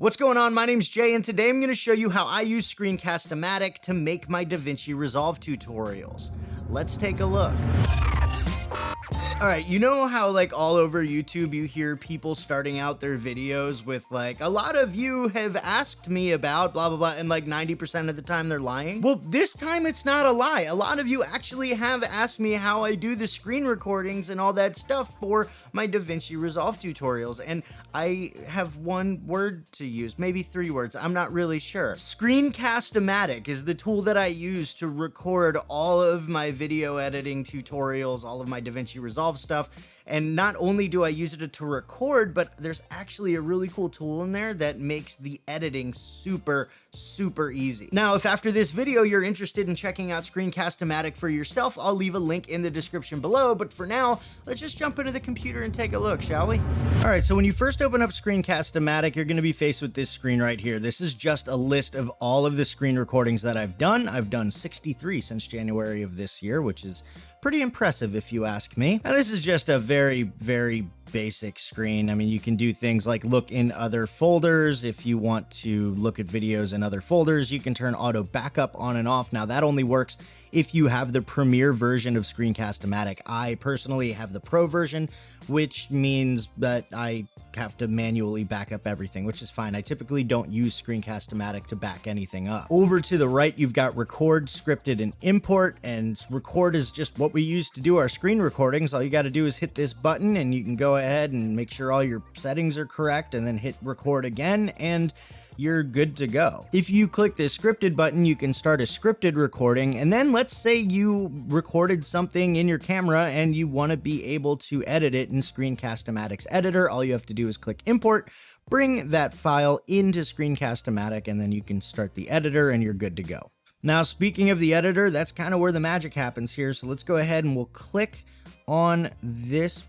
What's going on? My name's Jay, and today I'm going to show you how I use Screencast-O-Matic to make my Davinci Resolve tutorials. Let's take a look. Alright, you know how like all over YouTube you hear people starting out their videos with like, a lot of you have asked me about blah blah blah, and like 90% of the time they're lying? Well, this time it's not a lie. A lot of you actually have asked me how I do the screen recordings and all that stuff for my Davinci Resolve tutorials, and I have one word to use, maybe 3 words, I'm not really sure. Screencast-O-Matic is the tool that I use to record all of my video editing tutorials, all of my Davinci Resolve stuff. And not only do I use it to record, but there's actually a really cool tool in there that makes the editing super easy. Now, if after this video you're interested in checking out Screencast-O-Matic for yourself, I'll leave a link in the description below, but for now, let's just jump into the computer and take a look, shall we? All right, so when you first open up Screencast-O-Matic, you're gonna be faced with this screen right here. This is just a list of all of the screen recordings that I've done. I've done 63 since January of this year, which is pretty impressive if you ask me. Now, this is just a very basic screen. I mean, you can do things like look in other folders. If you want to look at videos in other folders, you can turn auto backup on and off. Now, that only works if you have the premier version of Screencast-O-Matic. I personally have the Pro version, which means that I have to manually back up everything, which is fine. I typically don't use Screencast-O-Matic to back anything up. Over to the right, you've got record, scripted, and import, and record is just what we use to do our screen recordings. All you got to do is hit this button and you can go ahead and make sure all your settings are correct and then hit record again, and you're good to go. If you click this scripted button, you can start a scripted recording, and then let's say you recorded something in your camera and you want to be able to edit it in Screencast-O-Matic's editor. All you have to do is click import, bring that file into Screencast-O-Matic, and then you can start the editor and you're good to go. Now, speaking of the editor, that's kind of where the magic happens here. So let's go ahead and we'll click on this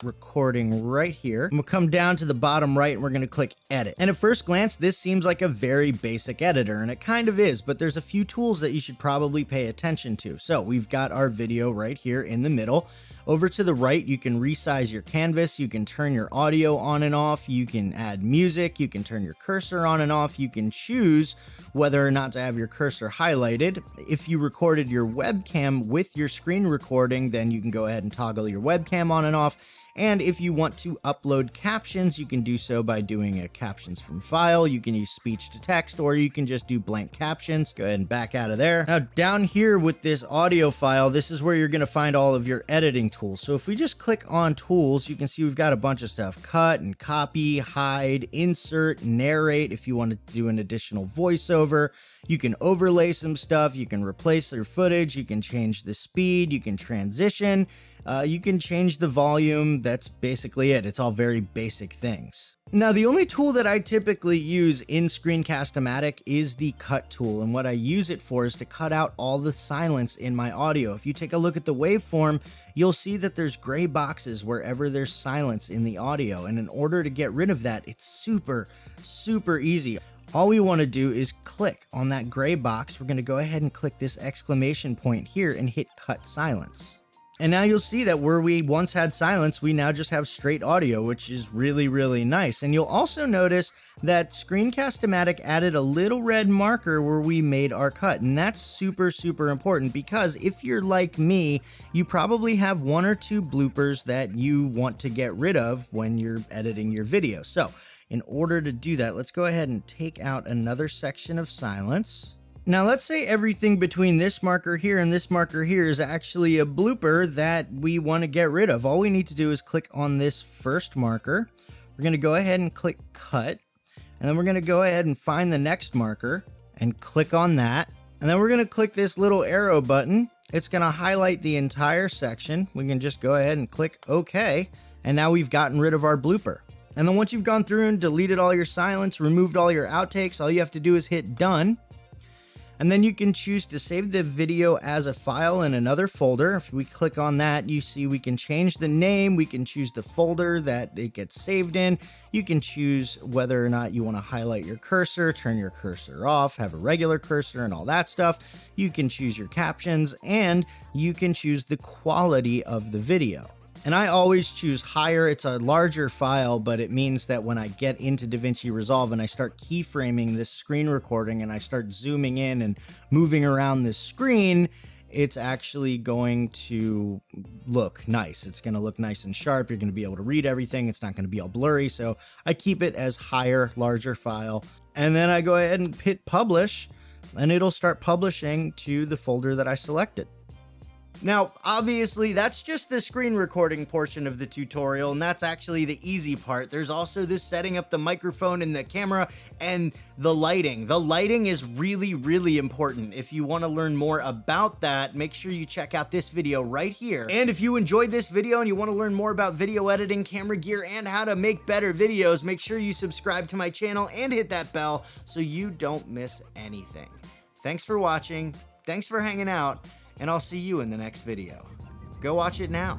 recording right here, and we'll come down to the bottom right and we're going to click edit. And at first glance, this seems like a very basic editor, and it kind of is, but there's a few tools that you should probably pay attention to. So we've got our video right here in the middle. Over to the right, you can resize your canvas, you can turn your audio on and off, you can add music, you can turn your cursor on and off, you can choose whether or not to have your cursor highlighted. If you recorded your webcam with your screen recording, then you can go ahead and toggle your webcam on and off. And if you want to upload captions, you can do so by doing a captions from file. You can use speech to text, or you can just do blank captions. Go ahead and back out of there. Now, down here with this audio file, this is where you're going to find all of your editing tools. So if we just click on tools, you can see we've got a bunch of stuff. Cut and copy, hide, insert, narrate. If you want to do an additional voiceover, you can overlay some stuff. You can replace your footage. You can change the speed. You can transition. You can change the volume. That's basically it. It's all very basic things. Now, the only tool that I typically use in Screencast-O-Matic is the cut tool, and what I use it for is to cut out all the silence in my audio. If you take a look at the waveform, you'll see that there's gray boxes wherever there's silence in the audio, and in order to get rid of that, it's super easy. All we want to do is click on that gray box. We're going to go ahead and click this exclamation point here and hit cut silence. And now you'll see that where we once had silence, we now just have straight audio, which is really nice. And you'll also notice that Screencast-O-Matic added a little red marker where we made our cut. And that's super important, because if you're like me, you probably have 1 or 2 bloopers that you want to get rid of when you're editing your video. So in order to do that, let's go ahead and take out another section of silence. Now, let's say everything between this marker here and this marker here is actually a blooper that we want to get rid of. All we need to do is click on this first marker. We're going to go ahead and click cut, and then we're going to go ahead and find the next marker and click on that. And then we're going to click this little arrow button. It's going to highlight the entire section. We can just go ahead and click OK, and now we've gotten rid of our blooper. And then once you've gone through and deleted all your silence, removed all your outtakes, all you have to do is hit done. And then you can choose to save the video as a file in another folder. If we click on that, you see we can change the name, we can choose the folder that it gets saved in. You can choose whether or not you want to highlight your cursor, turn your cursor off, have a regular cursor, and all that stuff. You can choose your captions, and you can choose the quality of the video. And I always choose higher. It's a larger file, but it means that when I get into Davinci Resolve and I start keyframing this screen recording and I start zooming in and moving around this screen, it's actually going to look nice. It's going to look nice and sharp. You're going to be able to read everything. It's not going to be all blurry. So I keep it as higher, larger file. And then I go ahead and hit publish, and it'll start publishing to the folder that I selected. Now, obviously, that's just the screen recording portion of the tutorial, and that's actually the easy part. There's also this setting up the microphone and the camera and the lighting. The lighting is really, really important. If you want to learn more about that, make sure you check out this video right here. And if you enjoyed this video and you want to learn more about video editing, camera gear, and how to make better videos, make sure you subscribe to my channel and hit that bell so you don't miss anything. Thanks for watching. Thanks for hanging out. And I'll see you in the next video. Go watch it now.